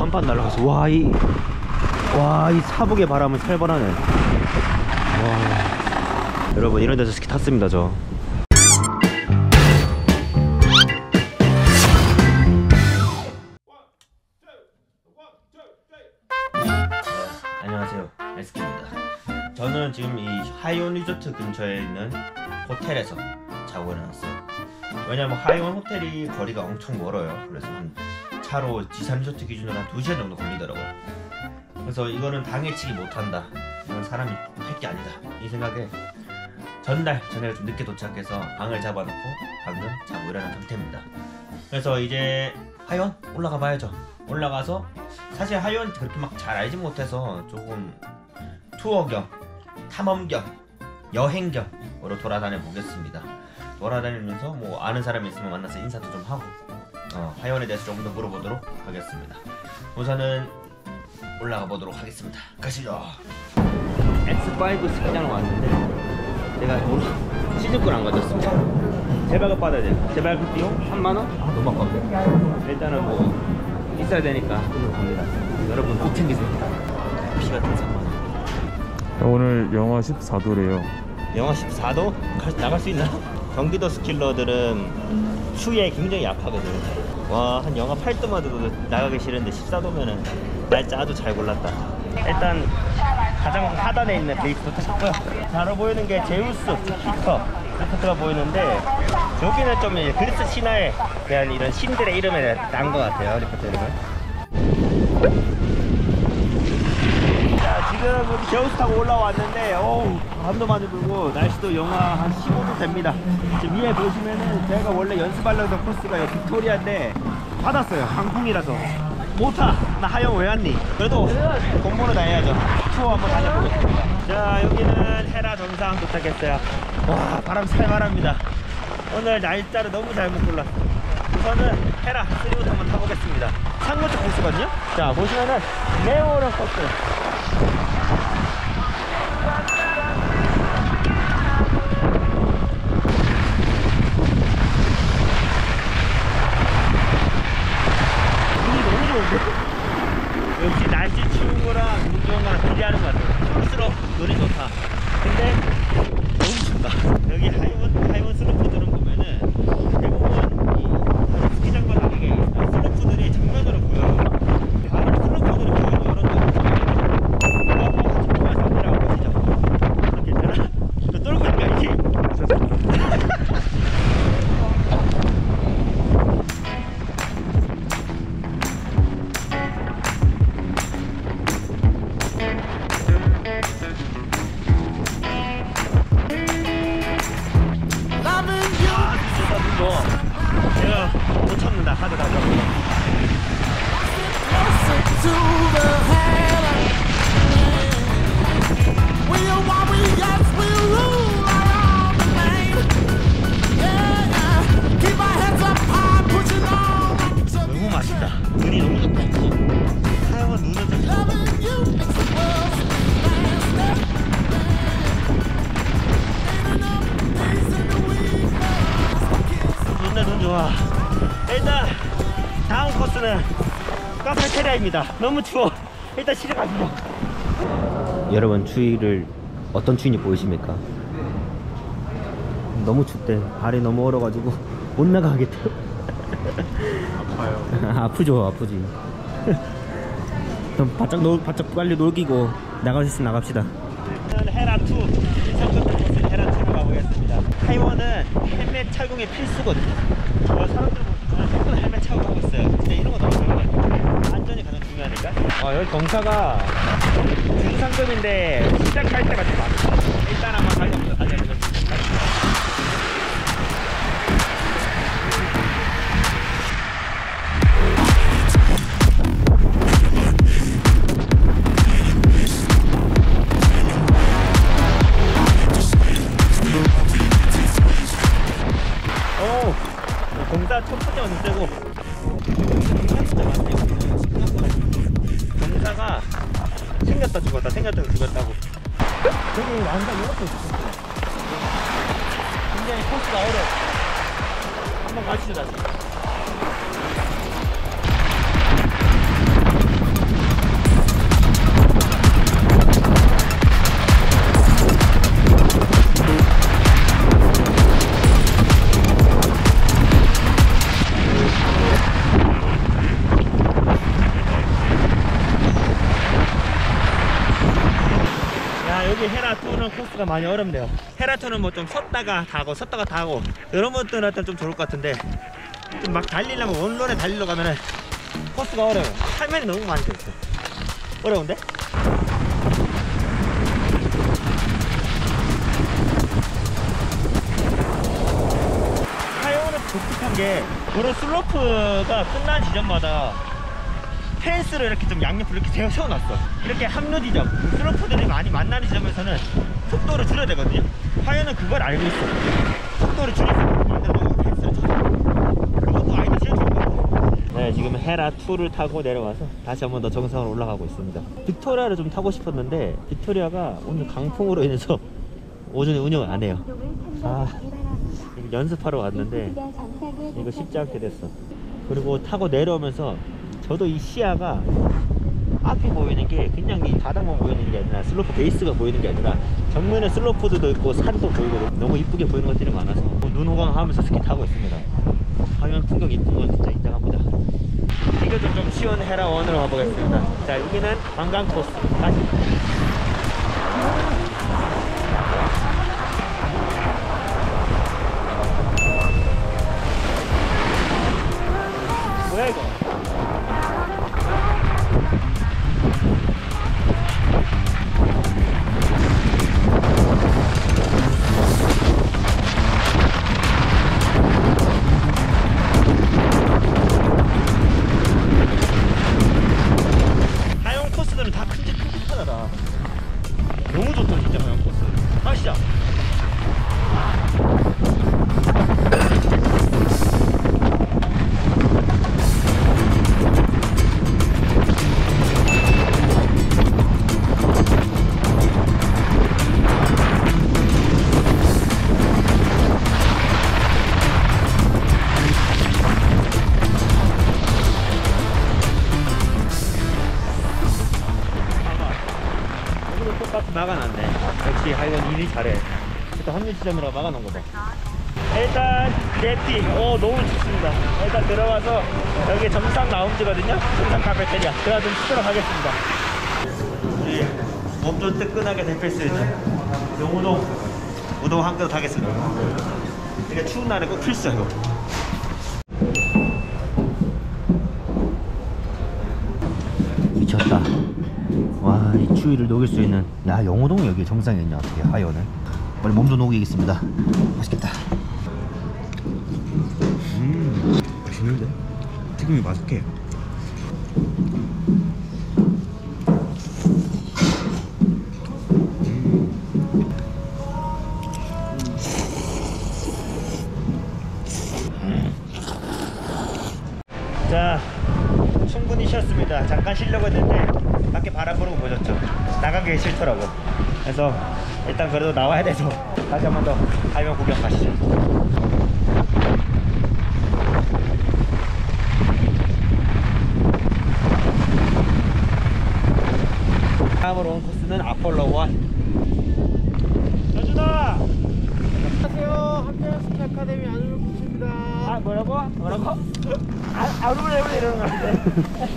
간판 날아가서 와 이 사북의 바람은 살벌하네. 와 여러분 이런 데서 스키 탔습니다 저. 안녕하세요, 에스키입니다. 저는 지금 이 하이온 리조트 근처에 있는 호텔에서 자고 일어났어요. 왜냐면 하이온 호텔이 거리가 엄청 멀어요. 그래서 한 차로 지산 리조트 기준으로 한 2시간 정도 걸리더라고요. 그래서 이거는 당일치기 못한다, 이건 사람이 할 게 아니다, 이 생각에 전날 저녁에 좀 늦게 도착해서 방을 잡아놓고 방금 자고 일어난 상태입니다. 그래서 이제 하이온 올라가 봐야죠. 올라가서 사실 하이온 그렇게 막 잘 알지 못해서 조금 투어 겸 탐험 겸 여행 겸으로 돌아다녀 보겠습니다. 돌아다니면서 뭐 아는 사람이 있으면 만나서 인사도 좀 하고 하이온에 대해서 조금 더 물어보도록 하겠습니다. 우선은 올라가 보도록 하겠습니다. 가시죠. X5 스키장으로 왔는데 제가 오늘 시즌권 안 가졌습니다. 제발급 받아야 돼요. 제발급 비용 3만원? 아 너무 아깝네. 일단은 뭐 있어야 되니까 돈을 갑니다. 여러분 꼭 챙기세요. 비 같은 3만원. 오늘 영하 14도래요. 영하 14도? 나갈 수 있나? 경기도 스킬러들은 추위에 굉장히 약하거든요. 와, 한 영하 8도만 돼도 나가기 싫은데 14도면은 날짜 아주 잘 골랐다. 일단 가장 하단에 있는 베이스 도착했고요. 바로 보이는 게 제우스 히터 리포트가 보이는데, 여기는 좀 그리스 신화에 대한 이런 신들의 이름에 난 것 같아요, 리포트 이름은. 자, 지금 여기 제우스 타고 올라왔는데 어우 바람도 많이 불고 날씨도 영하 한 15도 됩니다. 지금 위에 보시면은 제가 원래 연습하려던 코스가 빅토리아인데 받았어요. 강풍이라서 못타. 나 하영 왜 왔니? 그래도 공부는 다 해야죠. 투어 한번 다녀보겠습니다. 자, 여기는 헤라 정상 도착했어요. 와, 바람 살벌합니다. 오늘 날짜를 너무 잘못 골랐어. 우선은 헤라 3부터 한번 타보겠습니다. 상무쪽 코스거든요. 자, 보시면은 네오런 코스. 역시 날씨 추운 거랑 운 좋은 거랑 비례하는 것 같아요. 추울수록 노래 좋다. 근데 너무 춥다. 여기 하이원 슬로프들은 보면은 대부분 이 다른 스키장과 다르게 슬로프들이 정면으로 보여요. 다른 슬로프들이 보이는 이런 거 같이 보면서 내려가 보시죠. 괜찮아? 저 떨고 있는 거 아니지? 제가 못 참는다. 하드 가죠. 너무 맛있다. 눈이 너무 좋다. 하얀 눈은 좀 눈 좋아. 일단 다음 코스는 카페테리아입니다. 너무 추워. 일단 실에 가시죠. 여러분, 추위를 어떤 추위인지 보이십니까? 너무 춥대. 발이 너무 얼어가지고 못 나가겠대요. 아파요. 아프죠, 아프지. 그럼 바짝 빨리 놀기고 나갈 수 있으면 나갑시다. 헤라2 인상급 코스 헤라2로 가보겠습니다. 하이원은 헬멧 착용이 필수거든요. 사람들 보면 대부분 헬멧 착용하고 있어요. 진짜 이런 거 너무 좋은 것 같아요. 안전이 가장 중요하니까. 여기 경사가 중상급인데 시작할 때가 좀 많아요. 일단 한번 달려보겠습니다. 공사 첫 번째 완전 세고 진짜 많네요. 공사가 생겼다 죽었다 생겼다 죽었다고. 여기 완전 이렇게 있어. 굉장히 코스가 어려워. 한번 가시죠 다시. 여기 헤라투는 코스가 많이 어렵네요. 헤라투는 뭐 좀 섰다가 타고 이런 분들한테 좀 좋을 것 같은데 좀 막 달리려면 원론에 달리러 가면은 코스가 어려워요. 화면이 너무 많이 돼 있어. 어려운데? 하이온은 독특한 게 도로 슬로프가 끝난 지점마다 펜스를 이렇게 좀 양옆으로 이렇게 세워놨어. 이렇게 합류 지점, 슬로프들이 많이 만나는 지점에서는 속도를 줄여야 되거든요. 하이온은 그걸 알고 있어. 속도를 줄여서 만들어 놓은 펜스를 쳐서. 그것도 아이디어 제일 좋은 것 같아. 네, 지금 헤라2를 타고 내려와서 다시 한 번 더 정상으로 올라가고 있습니다. 빅토리아를 좀 타고 싶었는데 빅토리아가 오늘 강풍으로 인해서 오전에 운영을 안 해요. 연습하러 왔는데 이거 쉽지 않게 됐어. 그리고 타고 내려오면서 저도 이 시야가 앞이 보이는 게 그냥 이 바닥만 보이는 게 아니라 슬로프 베이스가 보이는 게 아니라 정면에 슬로프도 있고 산도 보이고 너무 이쁘게 보이는 것들이 많아서 눈 호강하면서 스키 타고 있습니다. 화면 풍경 이쁜 건 진짜 인정합니다. 이것도 좀 쉬운 헤라1으로 가보겠습니다. 자, 여기는 관광 코스 다시. 뭐야 이거? 하영 코스들은 다 큼직큼직하다. 너무 좋다 진짜 하영 코스. 가시죠. 막아놨네. 역시 하이건 일이 잘해. 일단 합류 지점이라고 막아놓은 거다. 일단 랩티 너무 좋습니다. 일단 들어가서 여기 정상 라운지거든요. 정상 카페테리아 들어가 좀 치도록 하겠습니다. 우리 몸 좀 뜨끈하게 데필 수 있는 용우동 우동 한 그릇 하겠습니다. 이게 추운 날에 꼭 필수야 이거. 미쳤다. 와, 이 추위를 녹일 수 있는, 야, 영호동이 여기 정상에 있냐 어떻게. 하이원은 빨리 몸 좀 녹이겠습니다. 맛있겠다. 맛있는데? 튀김이 맛있게. 자, 충분히 쉬었습니다. 잠깐 쉬려고 했는데 밖에 바람 부르고 보셨죠? 나가기 싫더라고. 그래서 일단 그래도 나와야 돼서 다시 한 번 더 하이원 구경 가시죠. 다음으로 온 코스는 아폴로 1. 현준아! 안녕하세요. 함께하는 스키 아카데미 안우준 코치입니다. 아, 뭐라고? 아루레 이러는 거 같은데.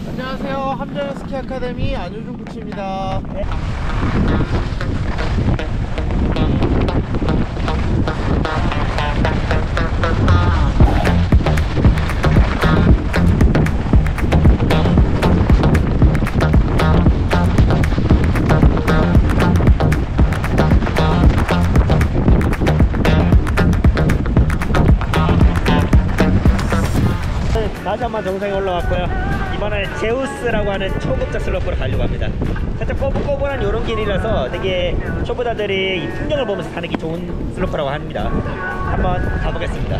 안녕하세요. 함께하는 스키 아카데미 안우준 코치입니다. 네. 다시 한번 정상에 올라왔고요. 이번에 제우스라고 하는 초급자 슬로프로 가려고 합니다. 살짝 꼬불꼬불한 이런 길이라서 되게 초보자들이 이 풍경을 보면서 타는 게 좋은 슬로프라고 합니다. 한번 가보겠습니다.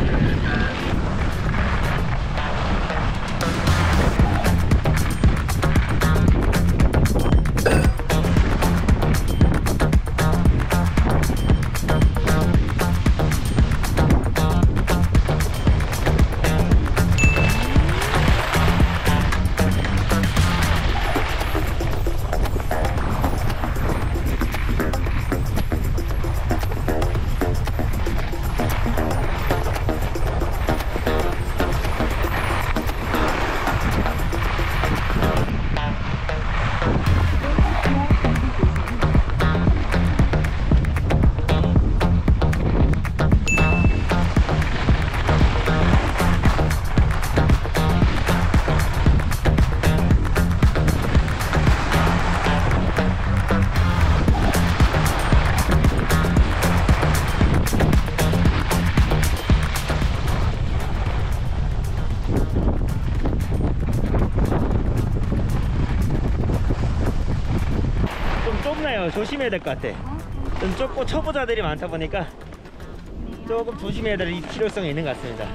많아요. 조심해야 될 것 같아. 좀 좁고 초보자들이 많다 보니까 조금 조심해야 될 필요성이 있는 것 같습니다.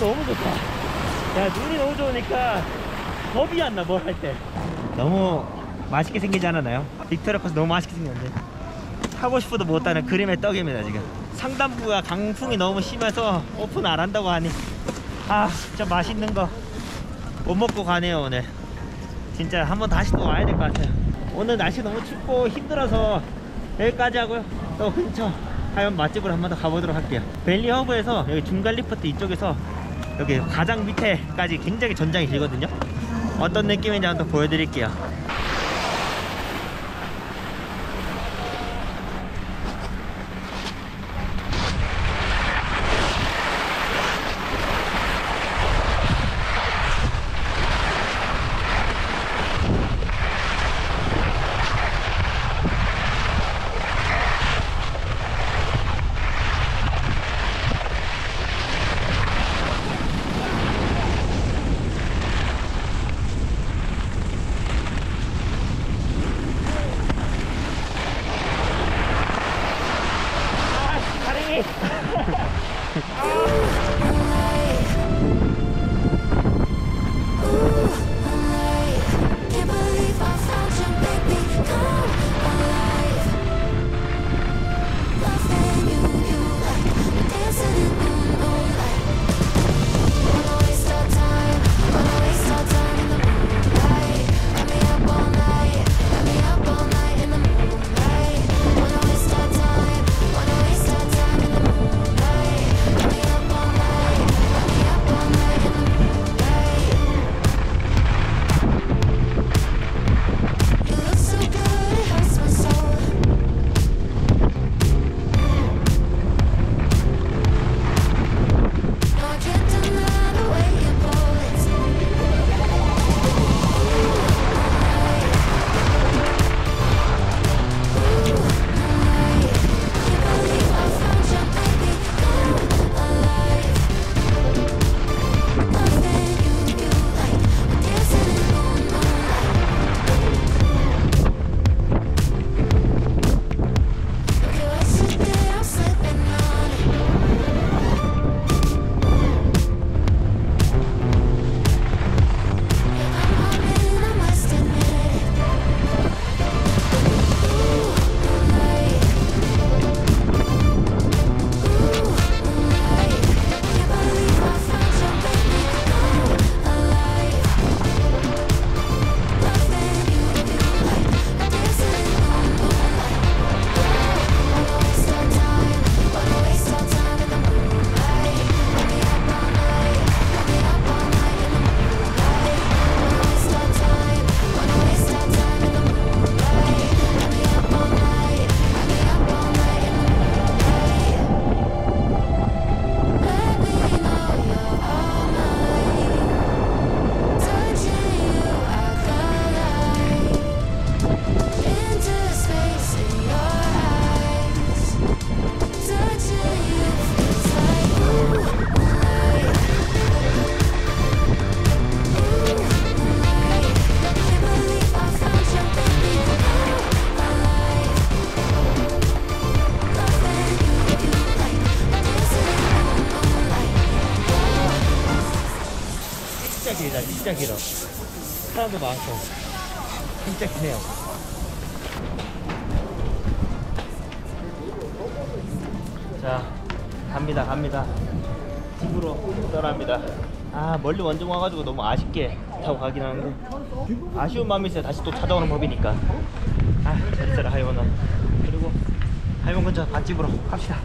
너무 좋다. 야, 눈이 너무 좋으니까 겁이 안 나, 뭘 할 때. 너무 맛있게 생기지 않았나요? 빅토리아 코스 너무 맛있게 생겼는데 하고 싶어도 못하는 그림의 떡입니다. 지금 상단부가 강풍이 너무 심해서 오픈 안 한다고 하니 진짜 맛있는 거 못 먹고 가네요. 오늘 진짜 한번 다시 또 와야 될 것 같아요. 오늘 날씨 너무 춥고 힘들어서 여기까지 하고요. 또 근처 하얀 맛집으로 한 번 더 가보도록 할게요. 벨리 허브에서 여기 중간리프트 이쪽에서 여기 가장 밑에까지 굉장히 전장이 길거든요. 어떤 느낌인지 한번 더 보여드릴게요. 진짜 길어. 사람도 많고 진짜 기네요. 자, 갑니다. 집으로 떠납니다. 아 멀리 완전 와가지고 너무 아쉽게 타고 가긴 하는데 아쉬운 마음이 있어요. 다시 또 찾아오는 법이니까. 잘 있어라 하이원아. 그리고 하이원 근처 맛집으로 갑시다.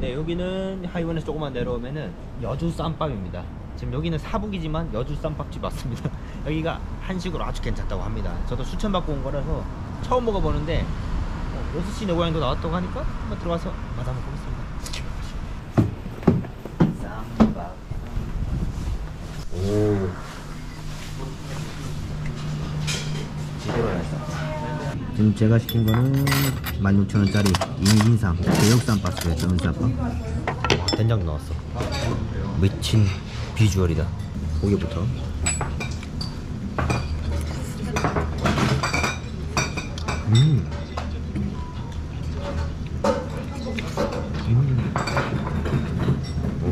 네, 여기는 하이원에서 조금만 내려오면은 여주 쌈밥입니다. 지금 여기는 사북이지만 여주 쌈밥집 맞습니다. 여기가 한식으로 아주 괜찮다고 합니다. 저도 추천받고 온 거라서 처음 먹어보는데 6시 내 고향도 나왔다고 하니까 한번 들어와서 맛 한번 보겠습니다. 쌈밥. 오. 제대로 했어. 지금 제가 시킨 거는 16,000원짜리 인긴쌈 제육쌈밥이에요. 전쌈밥. 된장 넣었어. 미친 비주얼이다. 고기부터.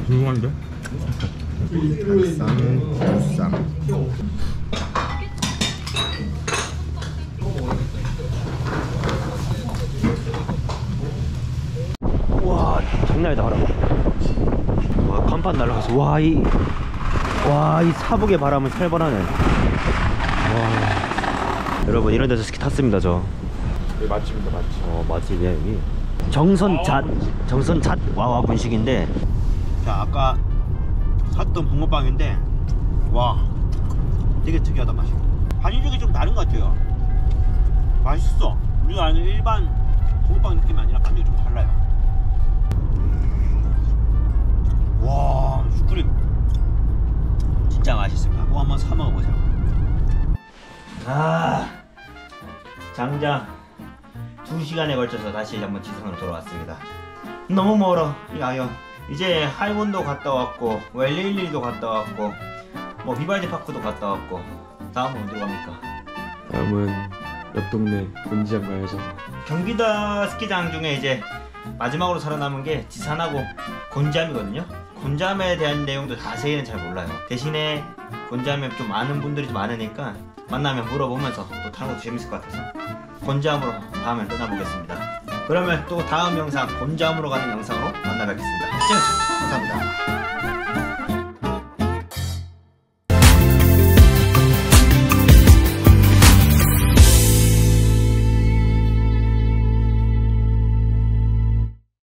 훌륭한데? 쌈은 두쌈. 와, 장난이다. 바람. 와, 간판 날라가서. 와, 이 사북의 바람은 살벌하네. 와, 여러분 이런 데서 스키 탔습니다 저. 여기 맛집입니다, 맛집. 맛집이야 여기. 정선잣 와와 분식인데. 자, 아까 샀던 붕어빵인데 와, 되게 특이하다 맛이. 반죽이 좀 다른 것 같아요. 맛있어. 우리가 아는 일반 붕어빵 느낌이 아니라 반죽이 좀 달라요. 와, 슈크림 진짜 맛있습니다. 꼭 한번 사 먹어보세요. 장장 2시간에 걸쳐서 다시 한번 지상으로 돌아왔습니다. 너무 멀어 이 아이언. 이제 하이원도 갔다 왔고 웰레일리도 갔다 왔고 뭐 비발디 파크도 갔다 왔고 다음은 어디로 갑니까? 다음은 옆 동네 곤지암 가야죠. 경기도 스키장 중에 이제 마지막으로 살아남은 게 지산하고 곤지암이거든요. 곤지암에 대한 내용도 자세히는 잘 몰라요. 대신에 곤지암에 좀 아는 분들이 좀 많으니까 만나면 물어보면서 또 타는 것도 재밌을 것 같아서 곤지암으로 다음에 떠나보겠습니다. 그러면 또 다음 영상 곤지암으로 가는 영상으로 만나 뵙겠습니다. 시청해주셔서 감사합니다.